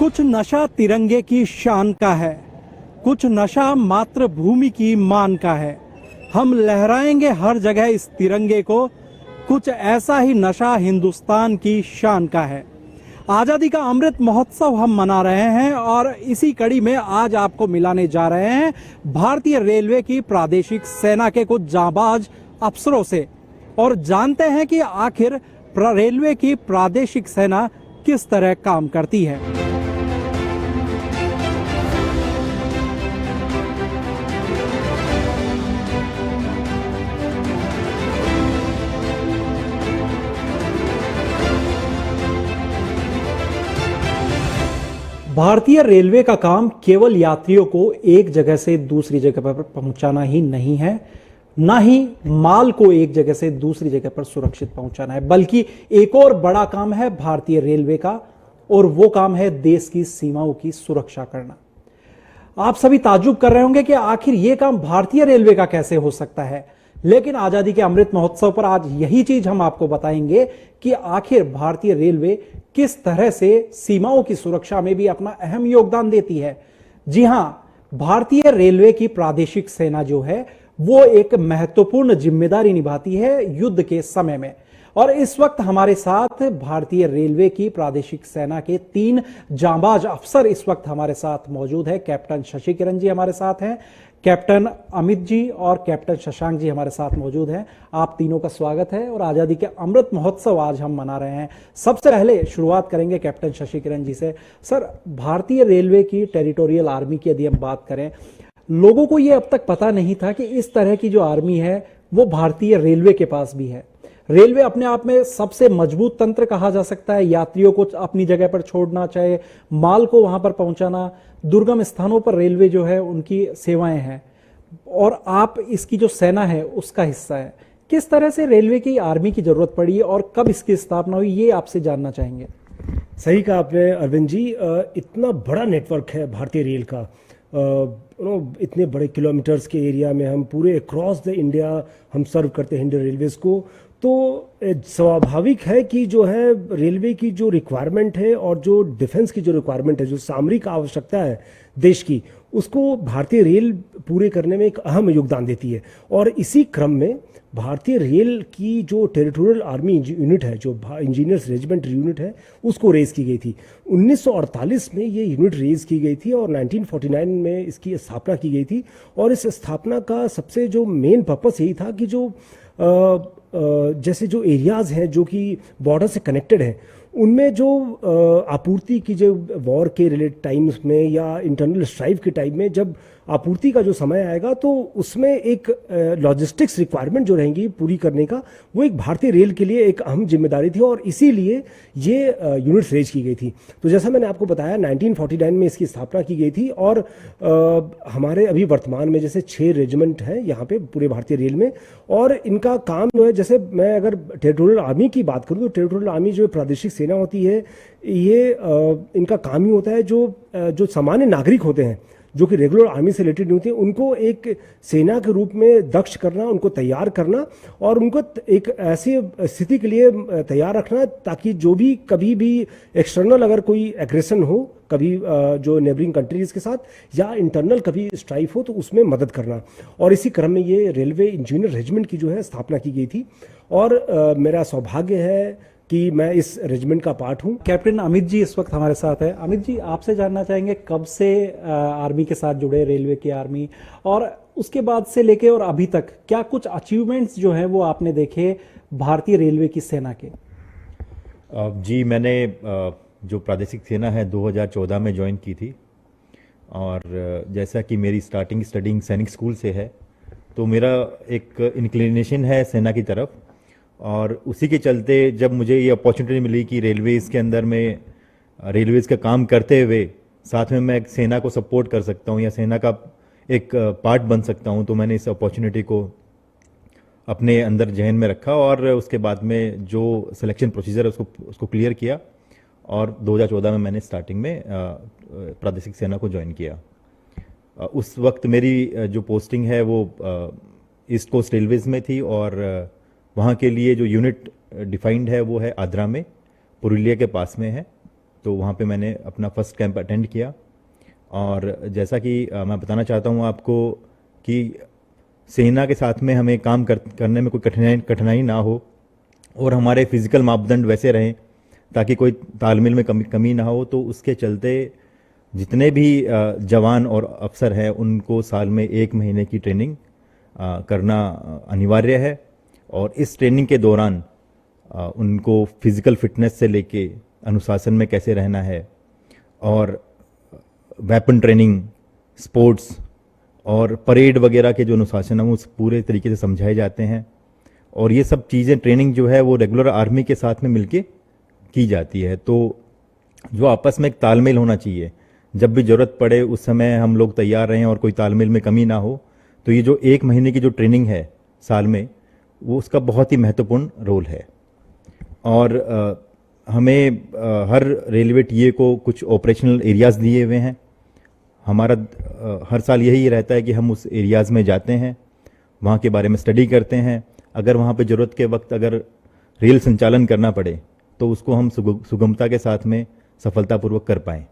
कुछ नशा तिरंगे की शान का है, कुछ नशा मातृभूमि की मान का है। हम लहराएंगे हर जगह इस तिरंगे को, कुछ ऐसा ही नशा हिंदुस्तान की शान का है। आजादी का अमृत महोत्सव हम मना रहे हैं और इसी कड़ी में आज आपको मिलाने जा रहे हैं भारतीय रेलवे की प्रादेशिक सेना के कुछ जांबाज अफसरों से और जानते हैं कि आखिर रेलवे की प्रादेशिक सेना किस तरह काम करती है। भारतीय रेलवे का काम केवल यात्रियों को एक जगह से दूसरी जगह पर पहुंचाना ही नहीं है, ना ही माल को एक जगह से दूसरी जगह पर सुरक्षित पहुंचाना है, बल्कि एक और बड़ा काम है भारतीय रेलवे का और वो काम है देश की सीमाओं की सुरक्षा करना। आप सभी ताज्जुब कर रहे होंगे कि आखिर ये काम भारतीय रेलवे का कैसे हो सकता है, लेकिन आजादी के अमृत महोत्सव पर आज यही चीज हम आपको बताएंगे कि आखिर भारतीय रेलवे किस तरह से सीमाओं की सुरक्षा में भी अपना अहम योगदान देती है। जी हां, भारतीय रेलवे की प्रादेशिक सेना जो है वो एक महत्वपूर्ण जिम्मेदारी निभाती है युद्ध के समय में। और इस वक्त हमारे साथ भारतीय रेलवे की प्रादेशिक सेना के 3 जांबाज अफसर इस वक्त हमारे साथ मौजूद है। कैप्टन शशि किरण जी हमारे साथ हैं, कैप्टन अमित जी और कैप्टन शशांक जी हमारे साथ मौजूद हैं। आप तीनों का स्वागत है और आजादी के अमृत महोत्सव आज हम मना रहे हैं। सबसे पहले शुरुआत करेंगे कैप्टन शशि किरण जी से। सर, भारतीय रेलवे की टेरिटोरियल आर्मी की यदि हम बात करें, लोगों को यह अब तक पता नहीं था कि इस तरह की जो आर्मी है वो भारतीय रेलवे के पास भी है। रेलवे अपने आप में सबसे मजबूत तंत्र कहा जा सकता है, यात्रियों को अपनी जगह पर छोड़ना, चाहे माल को वहां पर पहुंचाना, दुर्गम स्थानों पर रेलवे जो है उनकी सेवाएं हैं और आप इसकी जो सेना है उसका हिस्सा है। किस तरह से रेलवे की आर्मी की जरूरत पड़ी और कब इसकी स्थापना हुई, ये आपसे जानना चाहेंगे। सही कहा आपने अरविंद जी, इतना बड़ा नेटवर्क है भारतीय रेल का। इतने बड़े किलोमीटर्स के एरिया में हम पूरे अक्रॉस द इंडिया हम सर्व करते हैं इंडियन रेलवेज को, तो स्वाभाविक है कि जो है रेलवे की जो रिक्वायरमेंट है और जो डिफेंस की जो रिक्वायरमेंट है, जो सामरिक आवश्यकता है देश की, उसको भारतीय रेल पूरे करने में एक अहम योगदान देती है। और इसी क्रम में भारतीय रेल की जो टेरिटोरियल आर्मी यूनिट है, जो इंजीनियर्स रेजिमेंट यूनिट है, उसको रेज की गई थी। 1948 में ये यूनिट रेज की गई थी और 1949 में इसकी स्थापना की गई थी। और इस स्थापना का सबसे जो मेन पर्पस यही था कि जो जैसे जो एरियाज हैं जो कि बॉर्डर से कनेक्टेड हैं, उनमें जो आपूर्ति की जो वॉर के रिलेटेड टाइम्स में या इंटरनल स्ट्राइव के टाइम में जब आपूर्ति का जो समय आएगा तो उसमें एक लॉजिस्टिक्स रिक्वायरमेंट जो रहेंगी पूरी करने का, वो एक भारतीय रेल के लिए एक अहम जिम्मेदारी थी और इसीलिए ये यूनिट्स रेज की गई थी। तो जैसा मैंने आपको बताया 1949 में इसकी स्थापना की गई थी और हमारे अभी वर्तमान में जैसे 6 रेजिमेंट हैं यहाँ पे पूरे भारतीय रेल में। और इनका काम जो है, जैसे मैं अगर टेरिटोरियल आर्मी की बात करूँ तो टेरिटोरियल आर्मी जो प्रादेशिक सेना होती है, ये इनका काम ही होता है जो सामान्य नागरिक होते हैं, जो कि रेगुलर आर्मी से रिलेटेड नहीं होती है, उनको एक सेना के रूप में दक्ष करना, उनको तैयार करना और उनको एक ऐसी स्थिति के लिए तैयार रखना ताकि जो भी कभी भी एक्सटर्नल अगर कोई एग्रेशन हो, कभी जो नेबरिंग कंट्रीज के साथ या इंटरनल कभी स्ट्राइक हो तो उसमें मदद करना। और इसी क्रम में ये रेलवे इंजीनियर रेजिमेंट की जो है स्थापना की गई थी और मेरा सौभाग्य है कि मैं इस रेजिमेंट का पार्ट हूं। कैप्टन अमित जी इस वक्त हमारे साथ है। अमित जी, आपसे जानना चाहेंगे कब से आर्मी के साथ जुड़े, रेलवे की आर्मी, और उसके बाद से लेके और अभी तक क्या कुछ अचीवमेंट्स जो हैं वो आपने देखे भारतीय रेलवे की सेना के। जी, मैंने जो प्रादेशिक सेना है 2014 में ज्वाइन की थी और जैसा कि मेरी स्टार्टिंग स्टडिंग सैनिक स्कूल से है तो मेरा एक इंक्लिनेशन है सेना की तरफ और उसी के चलते जब मुझे ये अपॉर्चुनिटी मिली कि रेलवेज़ के अंदर में रेलवेज़ का काम करते हुए साथ में मैं एक सेना को सपोर्ट कर सकता हूँ या सेना का एक पार्ट बन सकता हूँ, तो मैंने इस अपॉर्चुनिटी को अपने अंदर जहन में रखा और उसके बाद में जो सिलेक्शन प्रोसीजर है उसको क्लियर किया और 2014 में मैंने स्टार्टिंग में प्रादेशिक सेना को ज्वाइन किया। उस वक्त मेरी जो पोस्टिंग है वो ईस्ट कोस्ट रेलवेज़ में थी और वहाँ के लिए जो यूनिट डिफाइंड है वो है आद्रा में, पुरुलिया के पास में है तो वहाँ पे मैंने अपना फर्स्ट कैंप अटेंड किया। और जैसा कि मैं बताना चाहता हूँ आपको कि सेना के साथ में हमें काम करने में कोई कठिनाई ना हो और हमारे फिजिकल मापदंड वैसे रहें ताकि कोई तालमेल में कमी ना हो। तो उसके चलते जितने भी जवान और अफसर हैं उनको साल में 1 महीने की ट्रेनिंग करना अनिवार्य है। और इस ट्रेनिंग के दौरान उनको फिजिकल फिटनेस से लेके अनुशासन में कैसे रहना है और वेपन ट्रेनिंग, स्पोर्ट्स और परेड वगैरह के जो अनुशासन है वो पूरे तरीके से समझाए जाते हैं। और ये सब चीज़ें ट्रेनिंग जो है वो रेगुलर आर्मी के साथ में मिलके की जाती है। तो जो आपस में एक तालमेल होना चाहिए, जब भी ज़रूरत पड़े उस समय हम लोग तैयार रहें और कोई तालमेल में कमी ना हो। तो ये जो 1 महीने की जो ट्रेनिंग है साल में, वो उसका बहुत ही महत्वपूर्ण रोल है। और हमें हर रेलवे टीए को कुछ ऑपरेशनल एरियाज़ दिए हुए हैं। हमारा हर साल यही रहता है कि हम उस एरियाज़ में जाते हैं, वहाँ के बारे में स्टडी करते हैं। अगर वहाँ पे ज़रूरत के वक्त अगर रेल संचालन करना पड़े तो उसको हम सुगमता के साथ में सफलतापूर्वक कर पाएँ।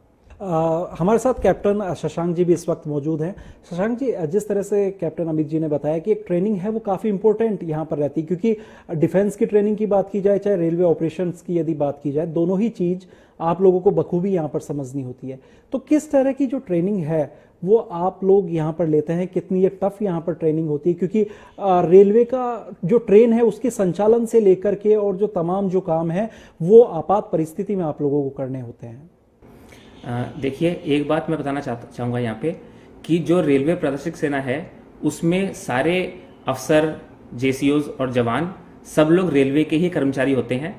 हमारे साथ कैप्टन शशांक जी भी इस वक्त मौजूद हैं। शशांक जी, जिस तरह से कैप्टन अमित जी ने बताया कि एक ट्रेनिंग है वो काफ़ी इंपॉर्टेंट यहाँ पर रहती है, क्योंकि डिफेंस की ट्रेनिंग की बात की जाए चाहे रेलवे ऑपरेशंस की यदि बात की जाए, दोनों ही चीज़ आप लोगों को बखूबी यहाँ पर समझनी होती है। तो किस तरह की जो ट्रेनिंग है वो आप लोग यहाँ पर लेते हैं, कितनी ये टफ यहाँ पर ट्रेनिंग होती है, क्योंकि रेलवे का जो ट्रेन है उसके संचालन से लेकर के और जो तमाम जो काम है वो आपात परिस्थिति में आप लोगों को करने होते हैं। देखिए, एक बात मैं बताना चाहूँगा यहाँ पे कि जो रेलवे प्रादेशिक सेना है उसमें सारे अफसर, जेसीओज और जवान सब लोग रेलवे के ही कर्मचारी होते हैं।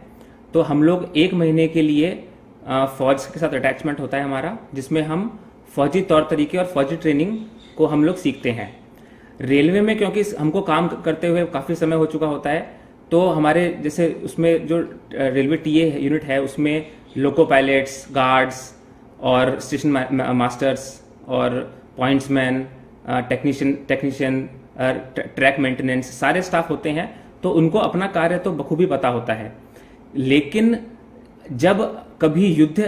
तो हम लोग 1 महीने के लिए फौज के साथ अटैचमेंट होता है हमारा, जिसमें हम फौजी तौर तरीके और फौजी ट्रेनिंग को हम लोग सीखते हैं। रेलवे में क्योंकि हमको काम करते हुए काफ़ी समय हो चुका होता है, तो हमारे जैसे उसमें जो रेलवे टीए यूनिट है उसमें लोको पायलट्स, गार्ड्स और स्टेशन मास्टर्स और पॉइंट्समैन, टेक्नीशियन, ट्रैक मेंटेनेंस, सारे स्टाफ होते हैं। तो उनको अपना कार्य तो बखूबी पता होता है। लेकिन जब कभी युद्ध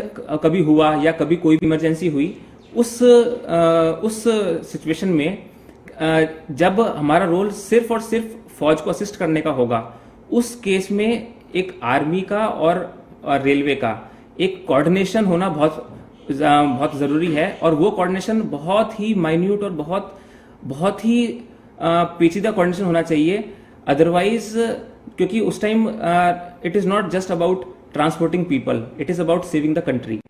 कभी हुआ या कभी कोई भी इमरजेंसी हुई, उस सिचुएशन में जब हमारा रोल सिर्फ और सिर्फ फौज को असिस्ट करने का होगा, उस केस में एक आर्मी का और रेलवे का एक कोऑर्डिनेशन होना बहुत ज़रूरी है। और वो कोऑर्डिनेशन बहुत ही माइन्यूट और बहुत ही पेचीदा कोऑर्डिनेशन होना चाहिए। अदरवाइज, क्योंकि उस time it is not just about transporting people, it is about saving the country.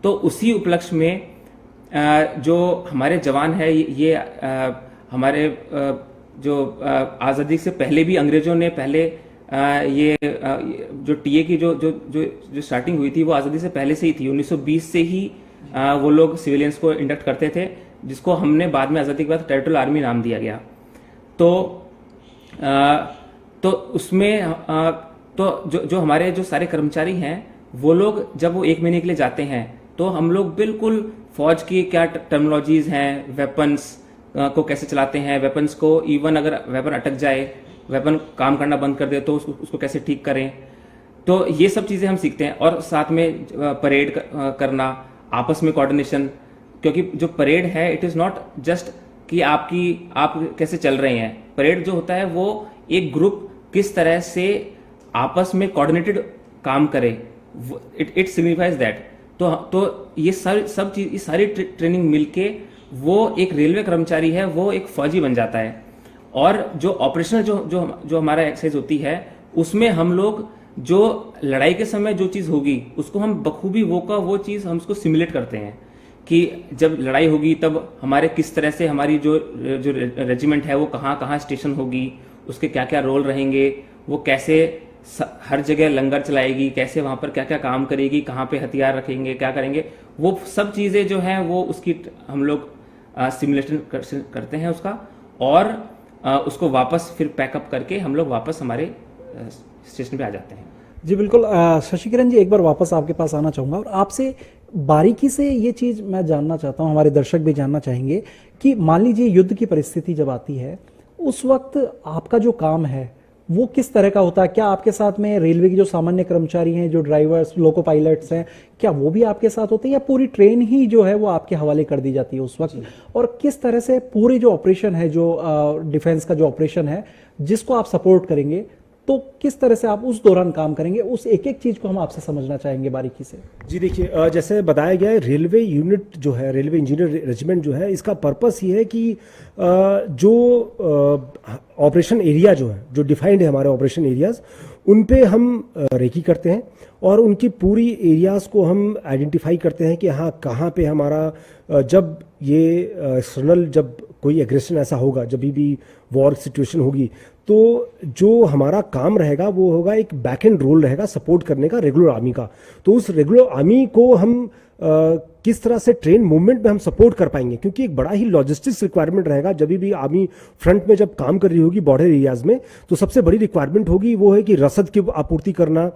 तो उसी उपलक्ष्य में जो हमारे जवान है, ये हमारे जो आज़ादी से पहले भी अंग्रेजों ने पहले ये जो टीए की जो स्टार्टिंग हुई थी वो आज़ादी से पहले से ही थी। 1920 से ही वो लोग सिविलियंस को इंडक्ट करते थे, जिसको हमने बाद में आज़ादी के बाद टेरिटोरियल आर्मी नाम दिया गया। तो उसमें तो जो हमारे जो सारे कर्मचारी हैं वो लोग जब वो 1 महीने के लिए जाते हैं तो हम लोग बिल्कुल फौज की क्या टर्मिनोलॉजीज हैं, वेपन्स को कैसे चलाते हैं, वेपन्स को इवन अगर वेपन अटक जाए, वेपन काम करना बंद कर दे तो उसको कैसे ठीक करें, तो ये सब चीज़ें हम सीखते हैं। और साथ में परेड करना, आपस में कोऑर्डिनेशन, क्योंकि जो परेड है इट इज़ नॉट जस्ट कि आप कैसे चल रहे हैं। परेड जो होता है वो एक ग्रुप किस तरह से आपस में कोऑर्डिनेटेड काम करे, इट सिग्निफाइज दैट। तो ये सब चीज, ये सारी ट्रेनिंग मिलके वो एक रेलवे कर्मचारी है, वो एक फौजी बन जाता है। और जो ऑपरेशनल जो हमारा एक्सरसाइज होती है उसमें हम लोग जो लड़ाई के समय जो चीज़ होगी उसको हम बखूबी वो चीज़ हम उसको सिमुलेट करते हैं कि जब लड़ाई होगी तब हमारे किस तरह से हमारी जो रेजिमेंट है वो कहाँ स्टेशन होगी, उसके क्या क्या रोल रहेंगे, वो कैसे हर जगह लंगर चलाएगी, कैसे वहाँ पर क्या क्या काम करेगी, कहाँ पे हथियार रखेंगे, क्या करेंगे, वो सब चीज़ें जो हैं वो उसकी हम लोग सिमुलेशन करते हैं उसका। और उसको वापस फिर पैकअप करके हम लोग वापस हमारे स्टेशन पे आ जाते हैं। जी बिल्कुल। शशि किरण जी, एक बार वापस आपके पास आना चाहूँगा और आपसे बारीकी से ये चीज़ मैं जानना चाहता हूँ, हमारे दर्शक भी जानना चाहेंगे कि मान लीजिए युद्ध की परिस्थिति जब आती है उस वक्त आपका जो काम है वो किस तरह का होता है? क्या आपके साथ में रेलवे की जो सामान्य कर्मचारी हैं, जो ड्राइवर्स, लोको पायलट्स हैं, क्या वो भी आपके साथ होते हैं या पूरी ट्रेन ही जो है वो आपके हवाले कर दी जाती है उस वक्त? और किस तरह से पूरी जो ऑपरेशन है, जो डिफेंस का जो ऑपरेशन है जिसको आप सपोर्ट करेंगे, तो किस तरह से आप उस दौरान काम करेंगे? उस एक एक चीज को हम आपसे समझना चाहेंगे बारीकी से। जी देखिए, जैसे बताया गया है, रेलवे यूनिट जो है, रेलवे इंजीनियर रेजिमेंट जो है, इसका पर्पस ये है कि जो ऑपरेशन एरिया जो है, जो डिफाइंड है हमारे ऑपरेशन एरियाज, उन पे हम रेकी करते हैं और उनकी पूरी एरियाज को हम आइडेंटिफाई करते हैं कि हाँ कहाँ पे हमारा जब ये एक्सटर्नल जब कोई एग्रेशन ऐसा होगा, जब भी वॉर सिचुएशन होगी, तो जो हमारा काम रहेगा वो होगा एक बैक एंड रोल रहेगा सपोर्ट करने का रेगुलर आर्मी का। तो उस रेगुलर आर्मी को हम किस तरह से ट्रेन मूवमेंट में हम सपोर्ट कर पाएंगे, क्योंकि एक बड़ा ही लॉजिस्टिक्स रिक्वायरमेंट रहेगा। जब भी आर्मी फ्रंट में जब काम कर रही होगी बॉर्डर एरियाज में, तो सबसे बड़ी रिक्वायरमेंट होगी वो है कि रसद की आपूर्ति करना,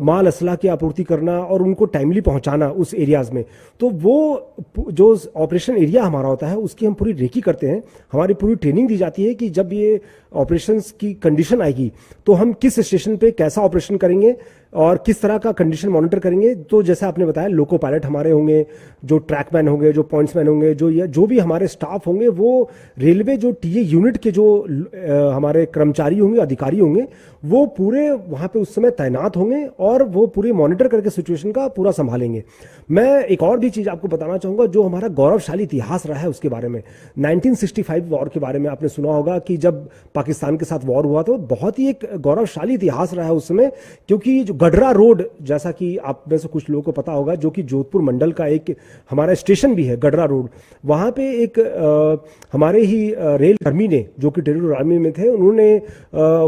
माल असला की आपूर्ति करना और उनको टाइमली पहुंचाना उस एरियाज में। तो वो जो ऑपरेशन एरिया हमारा होता है उसकी हम पूरी रेकी करते हैं। हमारी पूरी ट्रेनिंग दी जाती है कि जब ये ऑपरेशंस की कंडीशन आएगी तो हम किस स्टेशन पे कैसा ऑपरेशन करेंगे और किस तरह का कंडीशन मॉनिटर करेंगे। तो जैसे आपने बताया, लोको पायलट हमारे होंगे, जो ट्रैकमैन होंगे, जो पॉइंट्समैन होंगे, जो भी हमारे स्टाफ होंगे, वो रेलवे जो टीए यूनिट के जो हमारे कर्मचारी होंगे, अधिकारी होंगे, वो पूरे वहाँ पे उस समय तैनात होंगे और वो पूरे मॉनिटर करके सिचुएशन का पूरा संभालेंगे। मैं एक और भी चीज़ आपको बताना चाहूँगा, जो हमारा गौरवशाली इतिहास रहा है उसके बारे में। 1965 वॉर के बारे में आपने सुना होगा कि जब पाकिस्तान के साथ वॉर हुआ तो बहुत ही एक गौरवशाली इतिहास रहा है उस समय, क्योंकि जो गडरा रोड, जैसा कि आप में से कुछ लोगों को पता होगा, जो कि जोधपुर मंडल का एक हमारा स्टेशन भी है, गडरा रोड, वहाँ पे एक हमारे ही रेल कर्मी ने, जो कि टेरिटोरियल आर्मी में थे, उन्होंने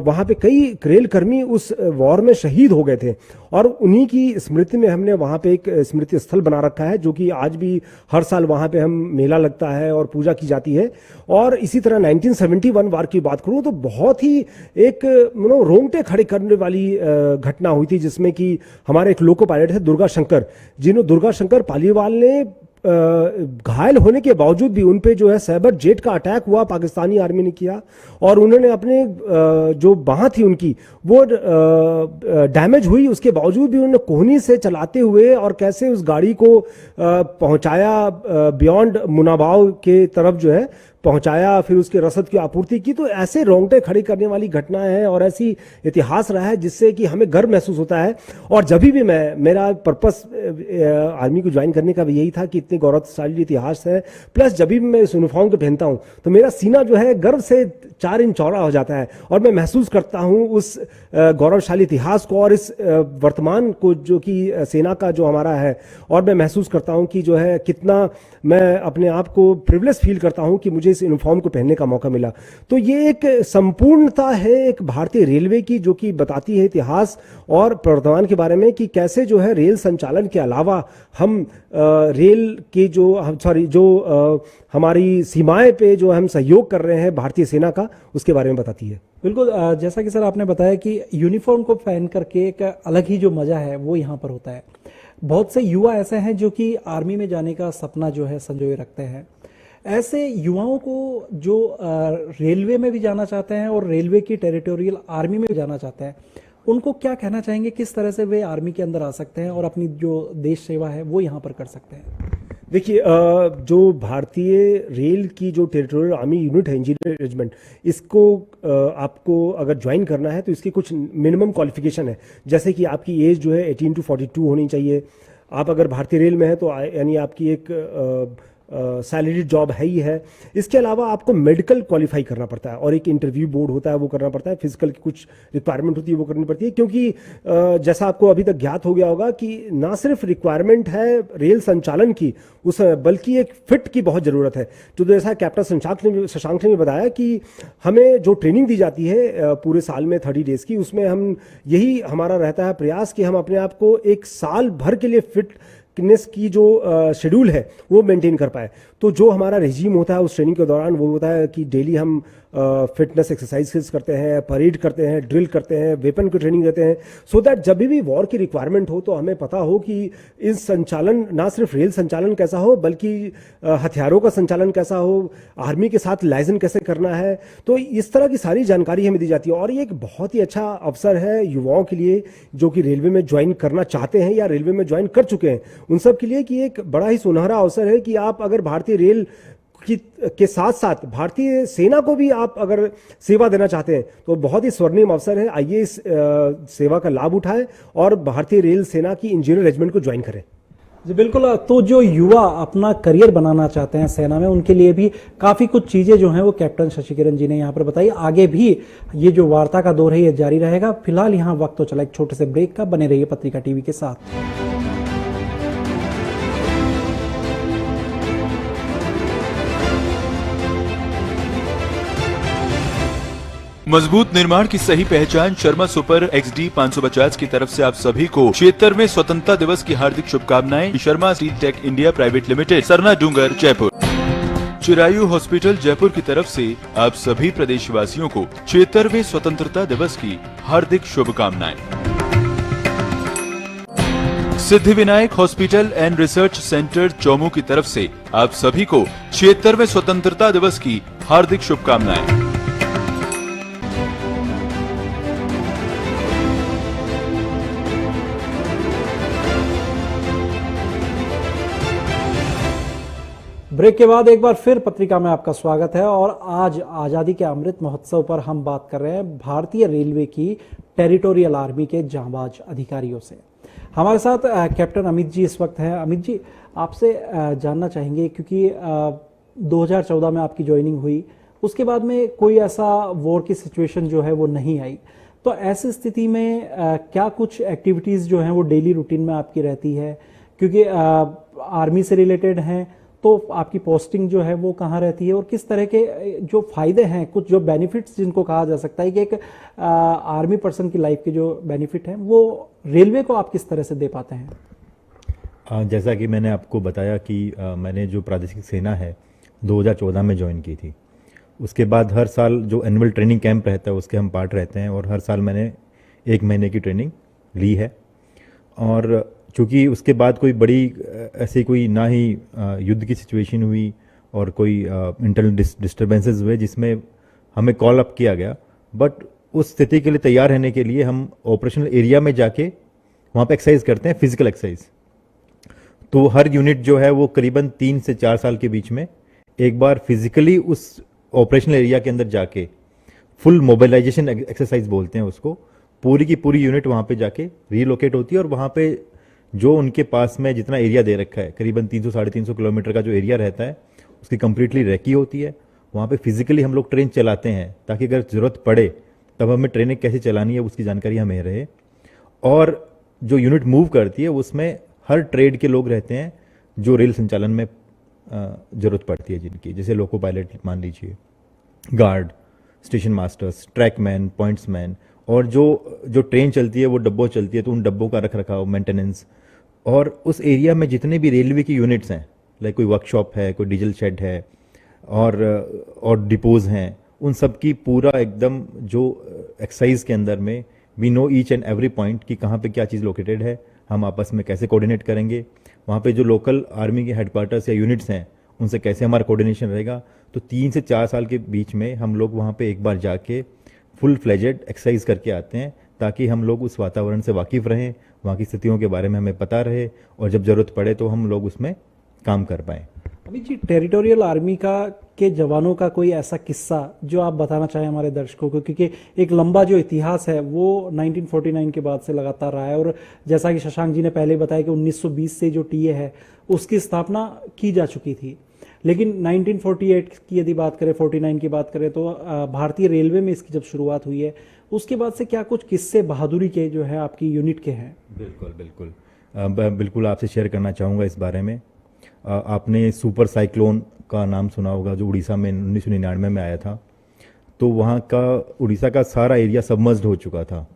वहाँ पे कई रेल कर्मी उस वॉर में शहीद हो गए थे और उन्हीं की स्मृति में हमने वहाँ पे एक स्मृति स्थल बना रखा है, जो कि आज भी हर साल वहाँ पे हम मेला लगता है और पूजा की जाती है। और इसी तरह 1971 वार की बात करूँ तो बहुत ही एक रोंगटे खड़े करने वाली घटना हुई थी, जिसमें कि हमारे एक लोको पायलट है दुर्गा शंकर, जिन्होंने दुर्गा शंकर पालीवाल ने घायल होने के बावजूद भी उन पे जो है साइबर जेट का अटैक हुआ, पाकिस्तानी आर्मी ने किया और उन्होंने अपने जो बाह थी उनकी वो डैमेज हुई, उसके बावजूद भी उन्होंने कोहनी से चलाते हुए और कैसे उस गाड़ी को पहुंचाया बियॉन्ड मुनाबाव के तरफ जो है पहुंचाया, फिर उसके रसद की आपूर्ति की। तो ऐसे रोंगटे खड़ी करने वाली घटनाएं हैं और ऐसी इतिहास रहा है जिससे कि हमें गर्व महसूस होता है। और जब भी मेरा पर्पस आर्मी को ज्वाइन करने का भी यही था कि इतने गौरवशाली इतिहास है, प्लस जब भी मैं इस यूनिफॉर्म को पहनता हूं तो मेरा सीना जो है गर्व से 4 इंच चौड़ा हो जाता है और मैं महसूस करता हूं उस गौरवशाली इतिहास को और इस वर्तमान को, जो कि सेना का जो हमारा है। और मैं महसूस करता हूं कि जो है कितना मैं अपने आप को प्रिविलेज फील करता हूं कि मुझे इस यूनिफॉर्म को पहनने का मौका मिला। तो ये एक संपूर्णता है एक भारतीय रेलवे की, जो कि बताती है इतिहास और वर्तमान के बारे में कि कैसे जो है रेल संचालन के अलावा हम रेल के जो हमारी सीमाएं पे जो हम सहयोग कर रहे हैं भारतीय सेना का, उसके बारे में बताती है। बिल्कुल, जैसा कि सर आपने बताया कि यूनिफॉर्म को पहन करके एक अलग ही जो मजा है वो यहाँ पर होता है। बहुत से युवा ऐसे हैं जो कि आर्मी में जाने का सपना जो है संजोए रखते हैं। ऐसे युवाओं को जो रेलवे में भी जाना चाहते हैं और रेलवे की टेरिटोरियल आर्मी में भी जाना चाहते हैं, उनको क्या कहना चाहेंगे, किस तरह से वे आर्मी के अंदर आ सकते हैं और अपनी जो देश सेवा है वो यहाँ पर कर सकते हैं? देखिए, जो भारतीय रेल की जो टेरिटोरियल आर्मी यूनिट है, इंजीनियर रेजिमेंट, इसको आपको अगर ज्वाइन करना है तो इसकी कुछ मिनिमम क्वालिफिकेशन है। जैसे कि आपकी एज जो है 18 to 42 होनी चाहिए। आप अगर भारतीय रेल में है तो यानी आपकी एक सैलरी जॉब है ही है। इसके अलावा आपको मेडिकल क्वालिफाई करना पड़ता है और एक इंटरव्यू बोर्ड होता है, वो करना पड़ता है। फिजिकल की कुछ रिक्वायरमेंट होती है, वो करनी पड़ती है, क्योंकि जैसा आपको अभी तक ज्ञात हो गया होगा कि ना सिर्फ रिक्वायरमेंट है रेल संचालन की उस, बल्कि एक फिट की बहुत ज़रूरत है। तो जैसा कैप्टन शशांक ने बताया कि हमें जो ट्रेनिंग दी जाती है पूरे साल में 30 डेज़ की, उसमें हम यही हमारा रहता है प्रयास कि हम अपने आप को एक साल भर के लिए फिटनेस की जो शेड्यूल है वो मेंटेन कर पाए। तो जो हमारा रेजीम होता है उस ट्रेनिंग के दौरान वो होता है कि डेली हम फिटनेस एक्सरसाइजेस करते हैं, परेड करते हैं, ड्रिल करते हैं, वेपन की ट्रेनिंग देते हैं, सो दैट जब भी वॉर की रिक्वायरमेंट हो तो हमें पता हो कि इस संचालन, ना सिर्फ रेल संचालन कैसा हो बल्कि हथियारों का संचालन कैसा हो, आर्मी के साथ लाइजन कैसे करना है। तो इस तरह की सारी जानकारी हमें दी जाती है और ये एक बहुत ही अच्छा अवसर है युवाओं के लिए जो कि रेलवे में ज्वाइन करना चाहते हैं या रेलवे में ज्वाइन कर चुके हैं, उन सब के लिए कि एक बड़ा ही सुनहरा अवसर है कि आप अगर भारतीय रेल के साथ साथ भारतीय सेना को भी आप अगर सेवा देना चाहते हैं तो बहुत ही स्वर्णिम अवसर है। आइए इस सेवा का लाभ उठाएं और भारतीय रेल सेना की इंजीनियर रेजिमेंट को ज्वाइन करें। जी बिल्कुल। तो जो युवा अपना करियर बनाना चाहते हैं सेना में, उनके लिए भी काफी कुछ चीजें जो हैं वो कैप्टन शशि किरण जी ने यहाँ पर बताई। आगे भी ये जो वार्ता का दौर है ये जारी रहेगा। फिलहाल यहाँ वक्त तो चला एक छोटे से ब्रेक का। बने रहिए पत्रिका टीवी के साथ। मजबूत निर्माण की सही पहचान शर्मा सुपर XD 550 की तरफ से आप सभी को 76वें स्वतंत्रता दिवस की हार्दिक शुभकामनाएं। Sharma steel tech India private limited, Sarna डूंगर, जयपुर। चिरायु हॉस्पिटल जयपुर की तरफ से आप सभी प्रदेशवासियों को 76वें स्वतंत्रता दिवस की हार्दिक शुभकामनाएं। Siddhivinayak hospital and research centre Chomu की तरफ से आप सभी को 76वें स्वतंत्रता दिवस की हार्दिक शुभकामनाएं। ब्रेक के बाद एक बार फिर पत्रिका में आपका स्वागत है और आज आजादी के अमृत महोत्सव पर हम बात कर रहे हैं भारतीय रेलवे की टेरिटोरियल आर्मी के जांबाज अधिकारियों से। हमारे साथ कैप्टन अमित जी इस वक्त हैं। अमित जी, आपसे जानना चाहेंगे क्योंकि 2014 में आपकी ज्वाइनिंग हुई, उसके बाद में कोई ऐसा वॉर की सिचुएशन जो है वो नहीं आई, तो ऐसी स्थिति में क्या कुछ एक्टिविटीज जो हैं वो डेली रूटीन में आपकी रहती है? क्योंकि आर्मी से रिलेटेड हैं तो आपकी पोस्टिंग जो है वो कहाँ रहती है और किस तरह के जो फायदे हैं, कुछ जो बेनिफिट्स जिनको कहा जा सकता है कि एक आर्मी पर्सन की लाइफ के जो बेनिफिट हैं वो रेलवे को आप किस तरह से दे पाते हैं? जैसा कि मैंने आपको बताया कि मैंने जो प्रादेशिक सेना है 2014 में ज्वाइन की थी। उसके बाद हर साल जो एनुअल ट्रेनिंग कैंप रहता है उसके हम पार्ट रहते हैं और हर साल मैंने 1 महीने की ट्रेनिंग ली है। और चूँकि उसके बाद कोई बड़ी ऐसी कोई ना ही युद्ध की सिचुएशन हुई और कोई इंटरनल डिस्टर्बेंसेस हुए जिसमें हमें कॉल अप किया गया, बट उस स्थिति के लिए तैयार रहने के लिए हम ऑपरेशनल एरिया में जाके वहाँ पे एक्सरसाइज करते हैं, फिजिकल एक्सरसाइज। तो हर यूनिट जो है वो करीबन 3 से 4 साल के बीच में एक बार फिजिकली उस ऑपरेशनल एरिया के अंदर जाके फुल मोबिलाइजेशन एक्सरसाइज बोलते हैं उसको, पूरी की पूरी यूनिट वहाँ पे जाके रीलोकेट होती है और वहाँ पे जो उनके पास में जितना एरिया दे रखा है, करीबन 300-350 किलोमीटर का जो एरिया रहता है उसकी कंप्लीटली रेकी होती है। वहाँ पे फिजिकली हम लोग ट्रेन चलाते हैं ताकि अगर ज़रूरत पड़े तब हमें ट्रेनें कैसे चलानी है उसकी जानकारी हमें रहे। और जो यूनिट मूव करती है उसमें हर ट्रेड के लोग रहते हैं जो रेल संचालन में ज़रूरत पड़ती है जिनकी, जैसे लोको पायलट मान लीजिए, guard, station masters, trackman, pointsman, और जो ट्रेन चलती है वो डब्बों चलती है तो उन डब्बों का रख रखाव, मेंटेनेंस। और उस एरिया में जितने भी रेलवे की यूनिट्स हैं, लाइक कोई वर्कशॉप है, कोई डीजल शेड है और डिपोज हैं, उन सब की पूरा एकदम जो एक्सरसाइज के अंदर में we know each and every point कि कहाँ पे क्या चीज़ लोकेटेड है, हम आपस में कैसे कोऑर्डिनेट करेंगे, वहाँ पे जो लोकल आर्मी के हेडक्वार्टर्स या यूनिट्स हैं उनसे कैसे हमारा कोऑर्डिनेशन रहेगा। तो 3 से 4 साल के बीच में हम लोग वहाँ पे एक बार जाके फुल फ्लेजेड एक्सरसाइज करके आते हैं ताकि हम लोग उस वातावरण से वाकिफ रहें, वहाँ की स्थितियों के बारे में हमें पता रहे और जब ज़रूरत पड़े तो हम लोग उसमें काम कर पाएँ। अभी जी, टेरिटोरियल आर्मी के जवानों का कोई ऐसा किस्सा जो आप बताना चाहें हमारे दर्शकों को, क्योंकि एक लंबा जो इतिहास है वो 1949 के बाद से लगातार रहा है और जैसा कि शशांक जी ने पहले बताया कि 1920 से जो टीए है उसकी स्थापना की जा चुकी थी, लेकिन 1948 की यदि बात करें, 49 की बात करें तो भारतीय रेलवे में इसकी जब शुरुआत हुई है उसके बाद से क्या कुछ किस्से बहादुरी के जो है आपकी यूनिट के हैं? बिल्कुल आपसे शेयर करना चाहूँगा इस बारे में। आपने सुपर साइक्लोन का नाम सुना होगा जो उड़ीसा में 1999 में आया था। तो वहाँ का उड़ीसा का सारा एरिया सबमर्ज्ड हो चुका था।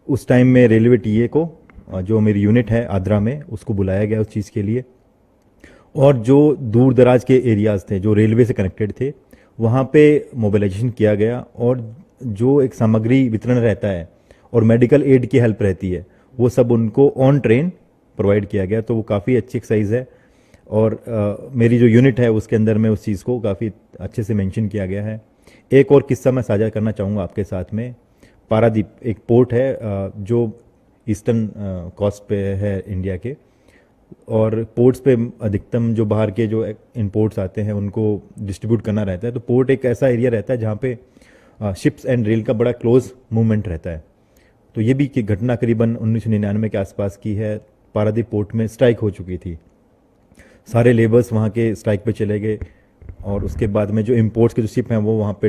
उस टाइम में रेलवे टीए को, जो मेरी यूनिट है आद्रा में, उसको बुलाया गया उस चीज़ के लिए। और जो दूर दराज के एरियाज़ थे जो रेलवे से कनेक्टेड थे वहाँ पे मोबिलाइजेशन किया गया और जो एक सामग्री वितरण रहता है और मेडिकल एड की हेल्प रहती है वो सब उनको ऑन ट्रेन प्रोवाइड किया गया। तो वो काफ़ी अच्छी एक्सरसाइज है और मेरी जो यूनिट है उसके अंदर में उस चीज़ को काफ़ी अच्छे से मेंशन किया गया है। एक और किस्सा मैं साझा करना चाहूँगा आपके साथ में। पारादीप एक पोर्ट है जो ईस्टर्न कोस्ट पे है इंडिया के, और पोर्ट्स पे अधिकतम जो बाहर के जो इंपोर्ट्स आते हैं उनको डिस्ट्रीब्यूट करना रहता है। तो पोर्ट एक ऐसा एरिया रहता है जहाँ पे शिप्स एंड रेल का बड़ा क्लोज मूवमेंट रहता है। तो ये भी कि घटना करीबन 1999 के आसपास की है। पारादीप पोर्ट में स्ट्राइक हो चुकी थी, सारे लेबर्स वहाँ के स्ट्राइक पे चले गए और उसके बाद में जो इंपोर्ट्स के जो शिप हैं वो वहाँ पे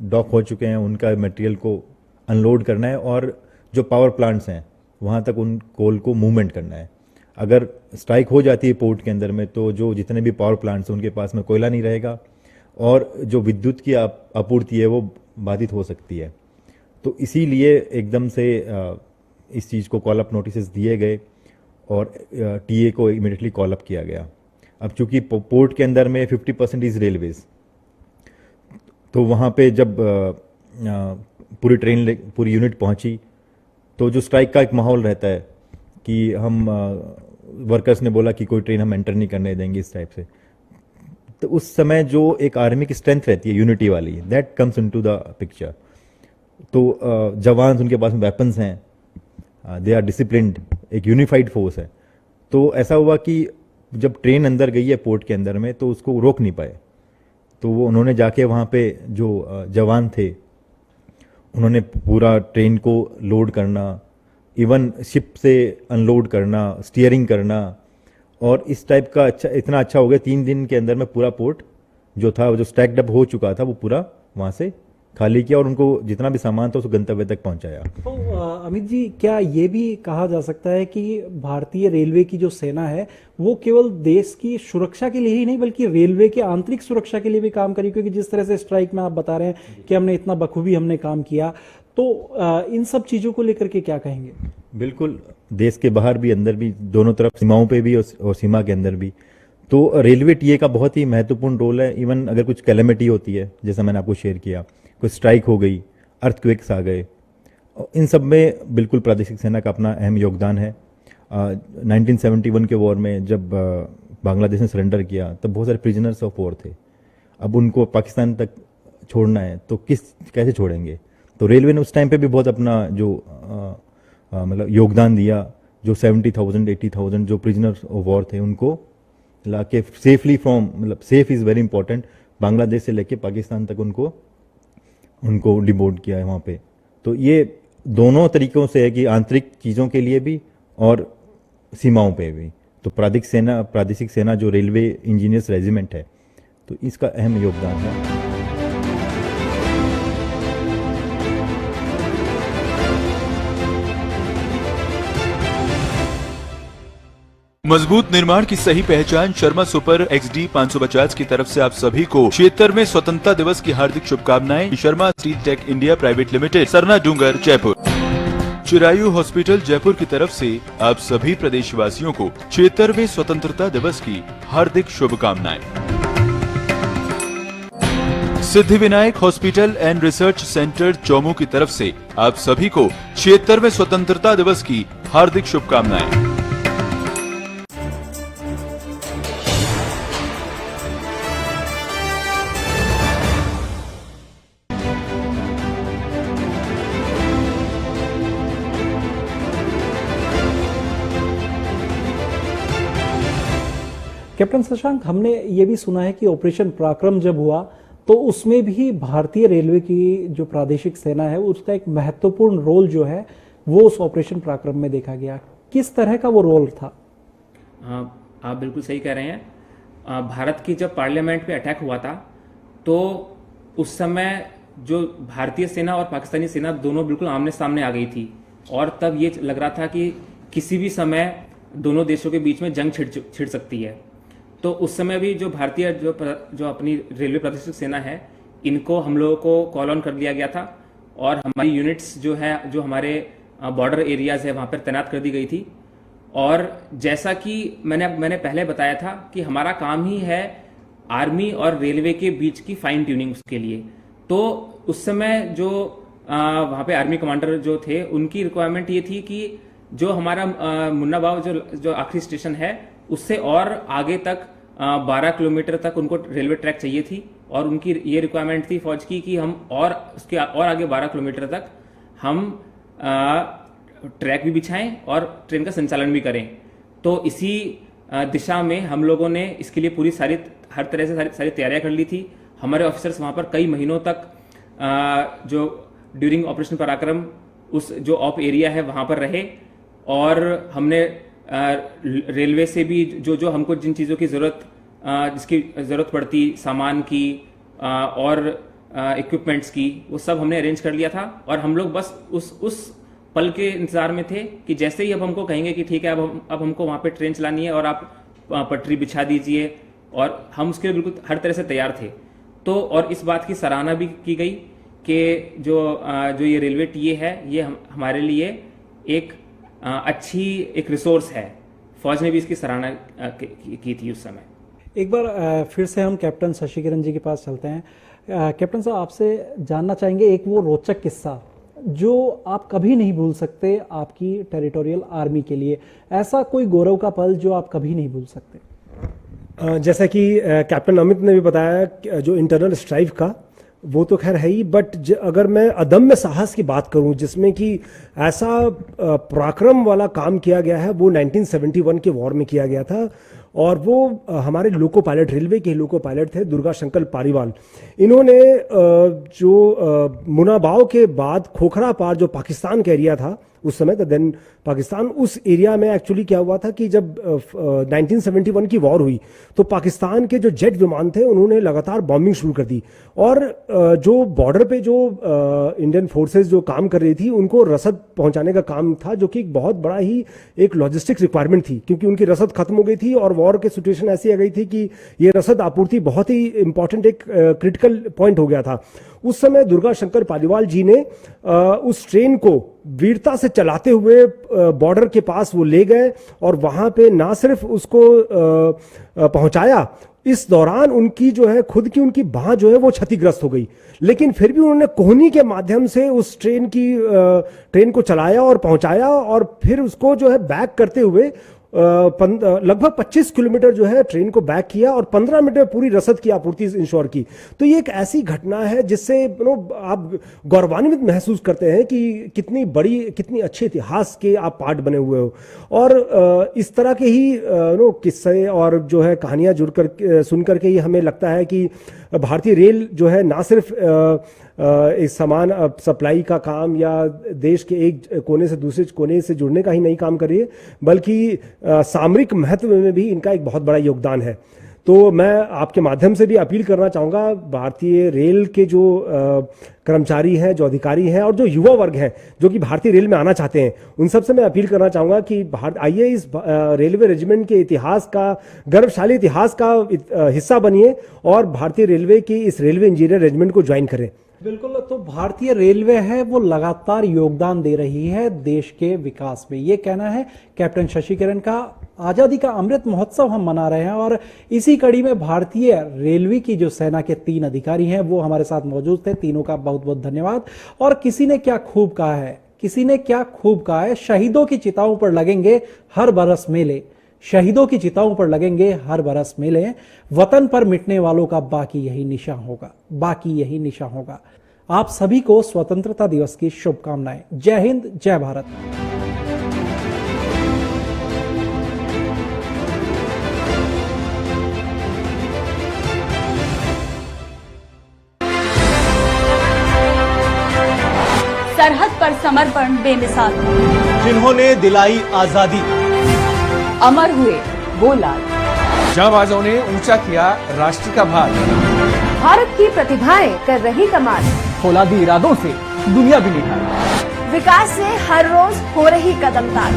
डॉक हो चुके हैं। उनका मटेरियल को अनलोड करना है और जो पावर प्लांट्स हैं वहाँ तक उन कोल को मूवमेंट करना है। अगर स्ट्राइक हो जाती है पोर्ट के अंदर में तो जो जितने भी पावर प्लांट्स हैं उनके पास में कोयला नहीं रहेगा और जो विद्युत की आपूर्ति है वो बाधित हो सकती है। तो इसीलिए एकदम से इस चीज़ को कॉल अप नोटिस दिए गए और टीए को इमीडिएटली कॉल अप किया गया। अब चूंकि पोर्ट के अंदर में 50% इज रेलवेज, तो वहाँ पे जब पूरी यूनिट पहुँची तो जो स्ट्राइक का एक माहौल रहता है कि हम वर्कर्स ने बोला कि कोई ट्रेन हम एंटर नहीं करने देंगे इस टाइप से। तो उस समय जो एक आर्मी की स्ट्रेंथ रहती है यूनिटी वाली, that comes into the picture. तो जवान उनके पास में वेपन्स हैं, दे आर डिसिप्लिन्ड, एक यूनिफाइड फोर्स है। तो ऐसा हुआ कि जब ट्रेन अंदर गई है पोर्ट के अंदर में तो उसको रोक नहीं पाए। तो वो उन्होंने जाके वहाँ पे जो जवान थे उन्होंने पूरा ट्रेन को लोड करना, इवन शिप से अनलोड करना, स्टीयरिंग करना, और इस टाइप का इतना अच्छा हो गया 3 दिन के अंदर में पूरा पोर्ट जो था जो स्टैक्ड अप हो चुका था वो पूरा वहाँ से खाली किया और उनको जितना भी सामान था उसको गंतव्य तक पहुँचाया। तो अमित जी, क्या ये भी कहा जा सकता है कि भारतीय रेलवे की जो सेना है वो केवल देश की सुरक्षा के लिए ही नहीं बल्कि रेलवे की आंतरिक सुरक्षा के लिए भी काम करी? क्योंकि जिस तरह से स्ट्राइक में आप बता रहे हैं कि हमने इतना बखूबी हमने काम किया, तो इन सब चीजों को लेकर के क्या कहेंगे? बिल्कुल, देश के बाहर भी अंदर भी, दोनों तरफ सीमाओं पे भी और सीमा के अंदर भी। तो रेलवे टीए का बहुत ही महत्वपूर्ण रोल है। इवन अगर कुछ कैलेमिटी होती है, जैसा मैंने आपको शेयर किया, कोई स्ट्राइक हो गई, अर्थक्वेक्स आ गए, इन सब में बिल्कुल प्रादेशिक सेना का अपना अहम योगदान है। 1971 के वॉर में जब बांग्लादेश ने सरेंडर किया तब बहुत सारे प्रिजनर्स ऑफ वॉर थे। अब उनको पाकिस्तान तक छोड़ना है तो कैसे छोड़ेंगे? तो रेलवे ने उस टाइम पे भी बहुत अपना जो मतलब योगदान दिया। जो 70,000 80,000 जो प्रिजनर्स ऑफ वॉर थे उनको लाके सेफली फ्रॉम, मतलब safe is very important, Bangladesh से लेके पाकिस्तान तक उनको डिबोर्ड किया है वहाँ पे। तो ये दोनों तरीकों से है कि आंतरिक चीज़ों के लिए भी और सीमाओं पे भी। तो प्रादेशिक सेना जो रेलवे इंजीनियर्स रेजिमेंट है तो इसका अहम योगदान है। मजबूत निर्माण की सही पहचान शर्मा सुपर XD 550 की तरफ से आप सभी को 76वें स्वतंत्रता दिवस की हार्दिक शुभकामनाएं। Sharma steel tech India private limited, Sarna डूंगर, जयपुर। चिरायु हॉस्पिटल जयपुर की तरफ से आप सभी प्रदेशवासियों को 76वें स्वतंत्रता दिवस की हार्दिक शुभकामनाएं। Siddhivinayak hospital and research centre Chomu की तरफ से आप सभी को 76वें स्वतंत्रता दिवस की हार्दिक शुभकामनाएं। कैप्टन शशांक, हमने ये भी सुना है कि ऑपरेशन पराक्रम जब हुआ तो उसमें भी भारतीय रेलवे की जो प्रादेशिक सेना है उसका एक महत्वपूर्ण रोल जो है वो उस ऑपरेशन पराक्रम में देखा गया। किस तरह का वो रोल था? आप बिल्कुल सही कह रहे हैं। भारत की जब पार्लियामेंट पे अटैक हुआ था तो उस समय जो भारतीय सेना और पाकिस्तानी सेना दोनों बिल्कुल आमने सामने आ गई थी और तब ये लग रहा था कि किसी भी समय दोनों देशों के बीच में जंग छिड़ सकती है। तो उस समय भी जो भारतीय जो अपनी रेलवे प्रादेशिक सेना है इनको हम लोगों को कॉल ऑन कर दिया गया था और हमारी यूनिट्स जो है जो हमारे बॉर्डर एरियाज है वहाँ पर तैनात कर दी गई थी। और जैसा कि मैंने पहले बताया था कि हमारा काम ही है आर्मी और रेलवे के बीच की फाइन ट्यूनिंग उसके लिए। तो उस समय जो वहाँ पे आर्मी कमांडर जो थे उनकी रिक्वायरमेंट ये थी कि जो हमारा मुन्ना भाव जो आखिरी स्टेशन है उससे और आगे तक 12 किलोमीटर तक उनको रेलवे ट्रैक चाहिए थी, और उनकी ये रिक्वायरमेंट थी फौज की कि हम और उसके और आगे 12 किलोमीटर तक हम ट्रैक भी बिछाएं और ट्रेन का संचालन भी करें। तो इसी दिशा में हम लोगों ने इसके लिए पूरी हर तरह से सारी तैयारियां कर ली थी। हमारे ऑफिसर्स वहां पर कई महीनों तक जो ड्यूरिंग ऑपरेशन पराक्रम उस जो ऑप एरिया है वहां पर रहे, और हमने रेलवे से भी जो हमको जिन चीज़ों की जिसकी ज़रूरत पड़ती, सामान की और इक्विपमेंट्स की, वो सब हमने अरेंज कर लिया था। और हम लोग बस उस पल के इंतजार में थे कि जैसे ही अब हमको कहेंगे कि ठीक है अब हमको वहाँ पे ट्रेन चलानी है और आप पटरी बिछा दीजिए, और हम उसके लिए बिल्कुल हर तरह से तैयार थे। तो और इस बात की सराहना भी की गई कि जो ये रेलवे टीए है ये हमारे लिए एक अच्छी एक रिसोर्स है। फौज ने भी इसकी सराहना की थी उस समय। एक बार फिर से हम कैप्टन शशि किरण जी के पास चलते हैं। कैप्टन साहब, आपसे जानना चाहेंगे एक वो रोचक किस्सा जो आप कभी नहीं भूल सकते आपकी टेरिटोरियल आर्मी के लिए, ऐसा कोई गौरव का पल जो आप कभी नहीं भूल सकते। जैसा कि कैप्टन अमित ने भी बताया, जो इंटरनल स्ट्राइव का वो तो खैर है ही, बट अगर मैं अदम्य साहस की बात करूं जिसमें कि ऐसा पराक्रम वाला काम किया गया है, वो 1971 के वॉर में किया गया था। और वो हमारे लोको पायलट, रेलवे के लोको पायलट थे दुर्गा शंकर पारीवाल। इन्होंने जो मुनाबाव के बाद खोखरा पार जो पाकिस्तान का एरिया था उस समय, तो देन पाकिस्तान, उस एरिया में एक्चुअली क्या हुआ था कि जब 1971 की वॉर हुई तो पाकिस्तान के जो जेट विमान थे उन्होंने लगातार बॉम्बिंग शुरू कर दी, और जो बॉर्डर पे जो इंडियन फोर्सेस जो काम कर रही थी उनको रसद पहुंचाने का काम था, जो कि एक बहुत बड़ा ही एक लॉजिस्टिक्स रिक्वायरमेंट थी, क्योंकि उनकी रसद खत्म हो गई थी और वॉर की सिचुएशन ऐसी आ गई थी कि ये रसद आपूर्ति बहुत ही इंपॉर्टेंट एक क्रिटिकल पॉइंट हो गया था। उस समय दुर्गा शंकर पालीवाल जी ने उस ट्रेन को वीरता से चलाते हुए बॉर्डर के पास वो ले गए और वहां पे ना सिर्फ उसको पहुंचाया, इस दौरान उनकी जो है खुद की उनकी बांह जो है वो क्षतिग्रस्त हो गई, लेकिन फिर भी उन्होंने कोहनी के माध्यम से उस ट्रेन को चलाया और पहुंचाया, और फिर उसको जो है बैक करते हुए लगभग 25 किलोमीटर जो है ट्रेन को बैक किया और 15 मिनट में पूरी रसद की आपूर्ति इंश्योर की। तो ये एक ऐसी घटना है जिससे आप गौरवान्वित महसूस करते हैं कि कितनी बड़ी, कितनी अच्छे इतिहास के आप पार्ट बने हुए हो। और इस तरह के ही किस्से और जो है कहानियां जुड़कर सुन करके ही हमें लगता है कि भारतीय रेल जो है ना सिर्फ इस सामान सप्लाई का काम या देश के एक कोने से दूसरे कोने से जुड़ने का ही नहीं काम कर रही है, बल्कि सामरिक महत्व में भी इनका एक बहुत बड़ा योगदान है। तो मैं आपके माध्यम से भी अपील करना चाहूँगा भारतीय रेल के जो कर्मचारी हैं, जो अधिकारी हैं और जो युवा वर्ग हैं जो कि भारतीय रेल में आना चाहते हैं, उन सब से मैं अपील करना चाहूँगा कि आइए इस रेलवे रेजिमेंट के इतिहास का, गौरवशाली इतिहास का हिस्सा बनिए और भारतीय रेलवे की इस रेलवे इंजीनियर रेजिमेंट को ज्वाइन करें। बिल्कुल, तो भारतीय रेलवे है वो लगातार योगदान दे रही है देश के विकास में, ये कहना है कैप्टन शशि किरण का। आजादी का अमृत महोत्सव हम मना रहे हैं और इसी कड़ी में भारतीय रेलवे की जो सेना के 3 अधिकारी हैं वो हमारे साथ मौजूद थे। तीनों का बहुत बहुत धन्यवाद। और किसी ने क्या खूब कहा है, शहीदों की चिताओं पर लगेंगे हर बरस मेले, शहीदों की चिताओं पर लगेंगे हर बरस मेले, वतन पर मिटने वालों का बाकी यही निशान होगा। आप सभी को स्वतंत्रता दिवस की शुभकामनाएं। जय हिंद, जय भारत। सरहद पर समर्पण बेमिसाल, जिन्होंने दिलाई आजादी, अमर हुए वो लाल, जांबाजों ने ऊंचा किया राष्ट्र का भार, भारत की प्रतिभाएं कर रही कमाल, फौलादी इरादों से दुनिया भी निहार, विकास से हर रोज हो रही कदम ताल,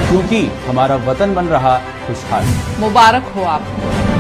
क्योंकि हमारा वतन बन रहा खुशहाल। मुबारक हो आपको।